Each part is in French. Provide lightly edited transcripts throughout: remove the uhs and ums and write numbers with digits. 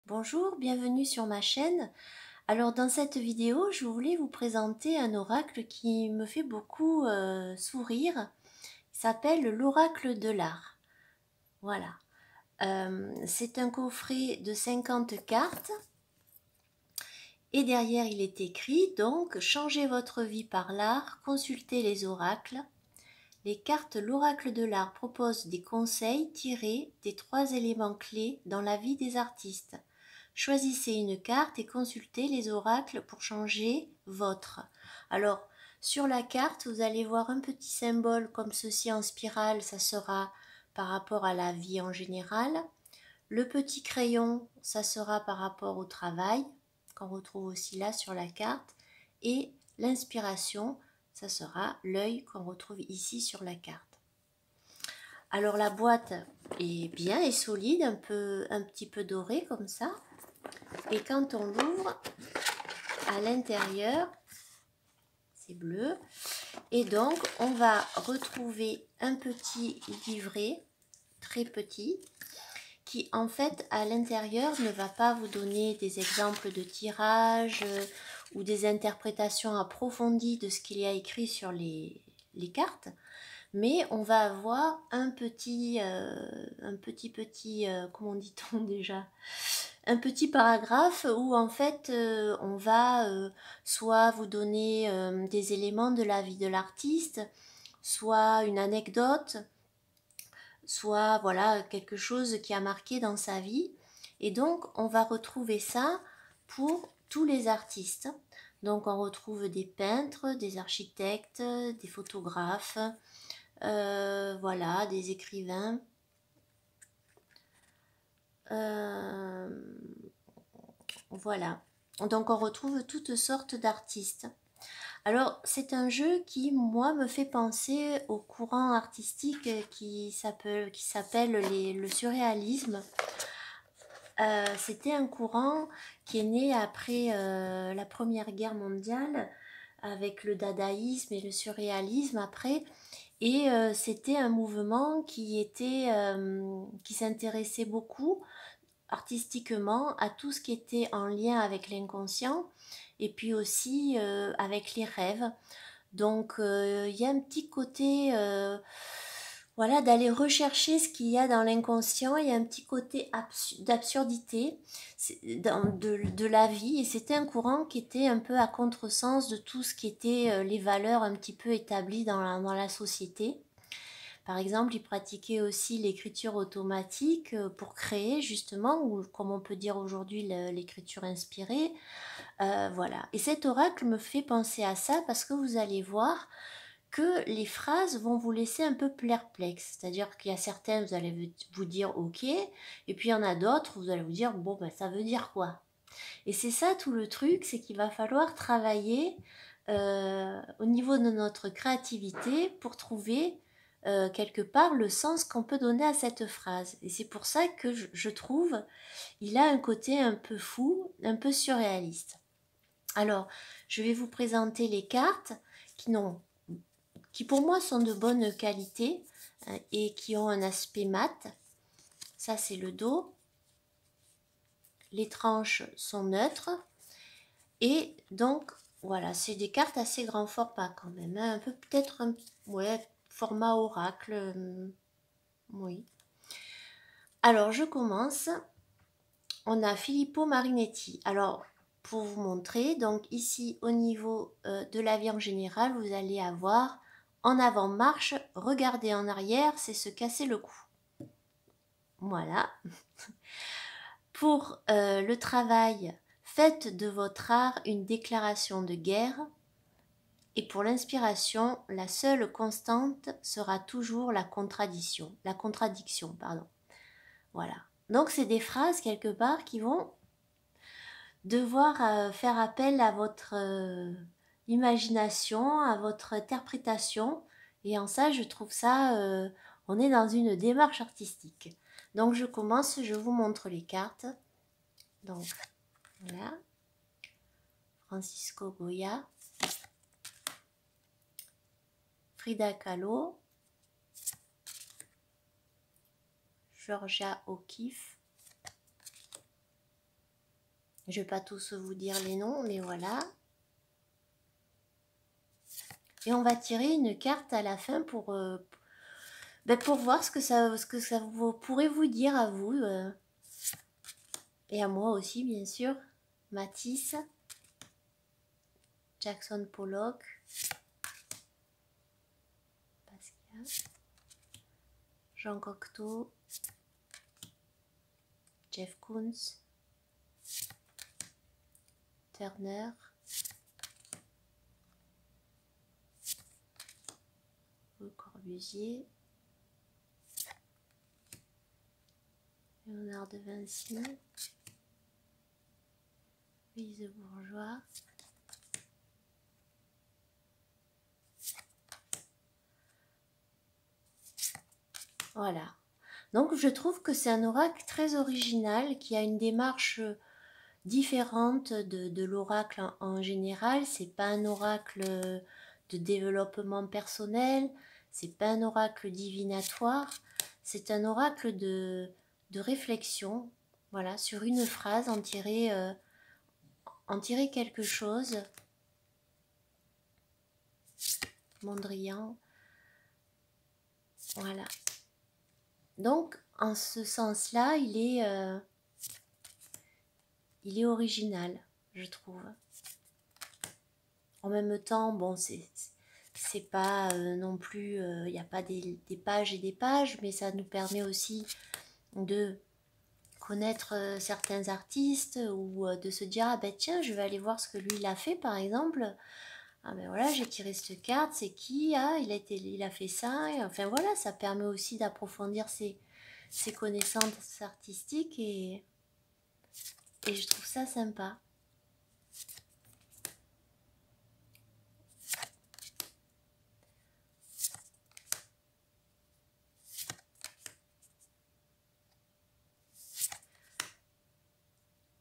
Bonjour, bienvenue sur ma chaîne. Alors dans cette vidéo, je voulais vous présenter un oracle qui me fait beaucoup sourire. Il s'appelle l'oracle de l'art. Voilà. C'est un coffret de 50 cartes. Et derrière, il est écrit donc « Changez votre vie par l'art, consultez les oracles ». Les cartes L'oracle de l'art proposent des conseils tirés des 3 éléments clés dans la vie des artistes. Choisissez une carte et consultez les oracles pour changer votre. Alors, sur la carte, vous allez voir un petit symbole comme ceci en spirale, ça sera par rapport à la vie en général. Le petit crayon, ça sera par rapport au travail, qu'on retrouve aussi là sur la carte. Et l'inspiration, ça sera l'œil qu'on retrouve ici sur la carte. Alors la boîte est bien et solide, un petit peu dorée comme ça. Et quand on l'ouvre, à l'intérieur, c'est bleu. Et donc, on va retrouver un petit livret, très petit, qui en fait, à l'intérieur, ne va pas vous donner des exemples de tirage ou des interprétations approfondies de ce qu'il y a écrit sur les cartes. Mais on va avoir un petit comment dit-on déjà, un petit paragraphe où en fait on va soit vous donner des éléments de la vie de l'artiste, soit une anecdote, soit voilà quelque chose qui a marqué dans sa vie. Et donc on va retrouver ça pour tous les artistes. Donc on retrouve des peintres, des architectes, des photographes, voilà, des écrivains. Voilà, donc on retrouve toutes sortes d'artistes. Alors c'est un jeu qui moi me fait penser au courant artistique qui s'appelle le surréalisme. C'était un courant qui est né après la Première Guerre mondiale avec le dadaïsme et le surréalisme après. Et c'était un mouvement qui s'intéressait beaucoup artistiquement à tout ce qui était en lien avec l'inconscient et puis aussi avec les rêves. Donc il y a un petit côté voilà, d'aller rechercher ce qu'il y a dans l'inconscient. Il y a un petit côté d'absurdité de la vie, et c'était un courant qui était un peu à contresens de tout ce qui était les valeurs un petit peu établies dans la société. Par exemple, il pratiquait aussi l'écriture automatique pour créer justement, ou comme on peut dire aujourd'hui l'écriture inspirée. Voilà. Et cet oracle me fait penser à ça parce que vous allez voir que les phrases vont vous laisser un peu perplexe. C'est-à-dire qu'il y a certaines, vous allez vous dire ok, et puis il y en a d'autres, vous allez vous dire bon, ben ça veut dire quoi? Et c'est ça tout le truc, c'est qu'il va falloir travailler au niveau de notre créativité pour trouver quelque part le sens qu'on peut donner à cette phrase. Et c'est pour ça que je trouve il a un côté un peu fou, un peu surréaliste. Alors, je vais vous présenter les cartes qui pour moi sont de bonne qualité et qui ont un aspect mat. Ça, c'est le dos. Les tranches sont neutres. Et donc, voilà, c'est des cartes assez grand format quand même. Hein, un peu peut-être ouais, format oracle. Oui. Alors, je commence. On a Filippo Marinetti. Alors, pour vous montrer, donc ici, au niveau de la vie en général, vous allez avoir en avant marche, regarder en arrière, c'est se casser le cou. Voilà. Pour le travail, faites de votre art une déclaration de guerre. Et pour l'inspiration, la seule constante sera toujours la contradiction. Pardon. Voilà. Donc c'est des phrases quelque part qui vont devoir faire appel à votre imagination, à votre interprétation. Et en ça, je trouve ça, on est dans une démarche artistique. Donc je commence, je vous montre les cartes. Donc voilà, Francisco Goya, Frida Kahlo, Georgia O'Keeffe, Je vais pas tous vous dire les noms, mais voilà. Et on va tirer une carte à la fin pour voir ce que ça pourrait vous dire à vous. Et à moi aussi, bien sûr. Matisse, Jackson Pollock, Pascal, Jean Cocteau, Jeff Koons, Turner, Le Corbusier, Léonard de Vinci, Louise Bourgeois, voilà. Donc je trouve que c'est un oracle très original qui a une démarche différente de l'oracle en général. C'est pas un oracle de développement personnel, c'est pas un oracle divinatoire, c'est un oracle de réflexion. Voilà, sur une phrase, en tirer quelque chose. Mondrian. Voilà. Donc, en ce sens-là, il est original, je trouve. En même temps, bon, c'est pas non plus, il n'y a pas des pages et des pages, mais ça nous permet aussi de connaître certains artistes ou de se dire, ah ben tiens, je vais aller voir ce que lui il a fait, par exemple. Ah ben voilà, j'ai tiré cette carte, c'est qui? Ah, il a fait ça. Et enfin voilà, ça permet aussi d'approfondir ses connaissances artistiques et je trouve ça sympa.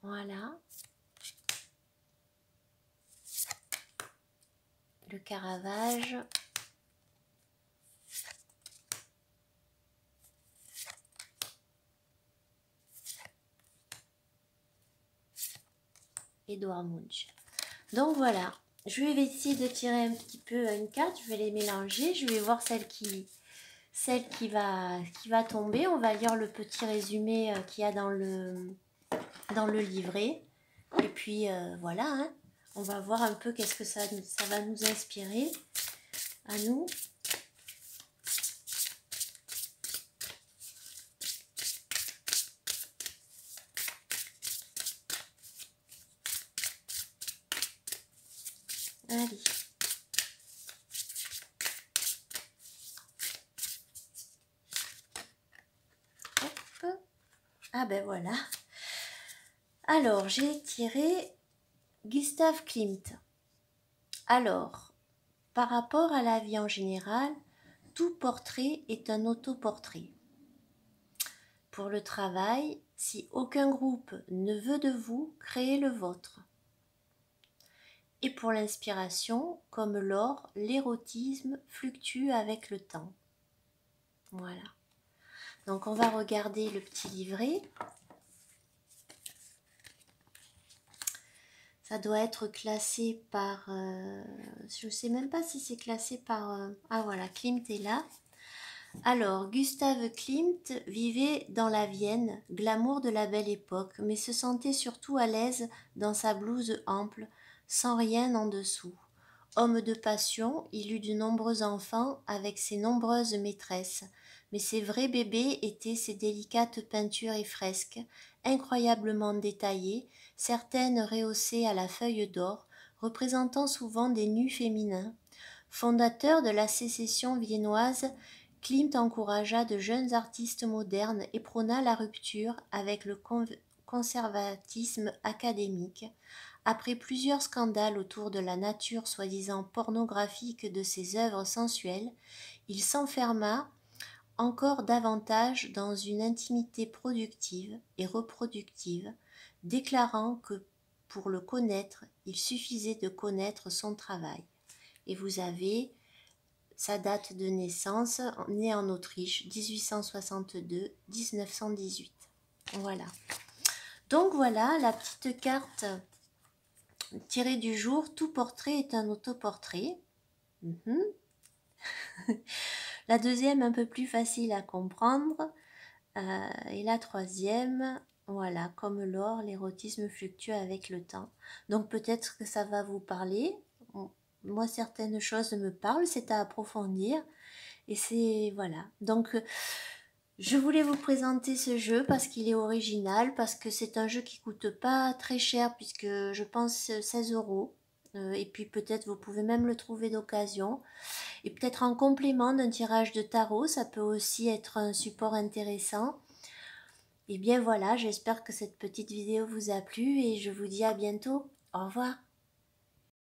Voilà. Le Caravage. Edouard Munch. Donc voilà, je vais essayer de tirer un petit peu une carte, je vais les mélanger, je vais voir celle qui va tomber. On va lire le petit résumé qu'il y a dans le livret. Et puis voilà, hein, on va voir un peu qu'est-ce que ça va nous inspirer à nous. Allez. Hop. Ah ben voilà. Alors, j'ai tiré Gustav Klimt. Alors, par rapport à la vie en général, tout portrait est un autoportrait. Pour le travail, si aucun groupe ne veut de vous, créez le vôtre. Et pour l'inspiration, comme l'or, l'érotisme fluctue avec le temps. Voilà. Donc on va regarder le petit livret. Ça doit être classé par... je ne sais même pas si c'est classé par... ah voilà, Klimt est là. Alors, Gustav Klimt vivait dans la Vienne, glamour de la belle époque, mais se sentait surtout à l'aise dans sa blouse ample, sans rien en dessous. Homme de passion, il eut de nombreux enfants avec ses nombreuses maîtresses, mais ses vrais bébés étaient ses délicates peintures et fresques, incroyablement détaillées, certaines rehaussées à la feuille d'or, représentant souvent des nus féminins. Fondateur de la sécession viennoise, Klimt encouragea de jeunes artistes modernes et prôna la rupture avec le conservatisme académique. Après plusieurs scandales autour de la nature soi-disant pornographique de ses œuvres sensuelles, il s'enferma encore davantage dans une intimité productive et reproductive, déclarant que pour le connaître, il suffisait de connaître son travail. Et vous avez sa date de naissance, né en Autriche, 1862-1918. Voilà. Donc voilà, la petite carte tirée du jour. Tout portrait est un autoportrait. La deuxième, un peu plus facile à comprendre. Et la troisième, voilà, comme l'or, l'érotisme fluctue avec le temps. Donc peut-être que ça va vous parler. Moi, certaines choses me parlent, c'est à approfondir. Et c'est, voilà. Donc, je voulais vous présenter ce jeu parce qu'il est original, parce que c'est un jeu qui coûte pas très cher, puisque je pense 16 euros. Et puis peut-être vous pouvez même le trouver d'occasion. Et peut-être en complément d'un tirage de tarot, ça peut aussi être un support intéressant. Et bien voilà, j'espère que cette petite vidéo vous a plu et je vous dis à bientôt. Au revoir.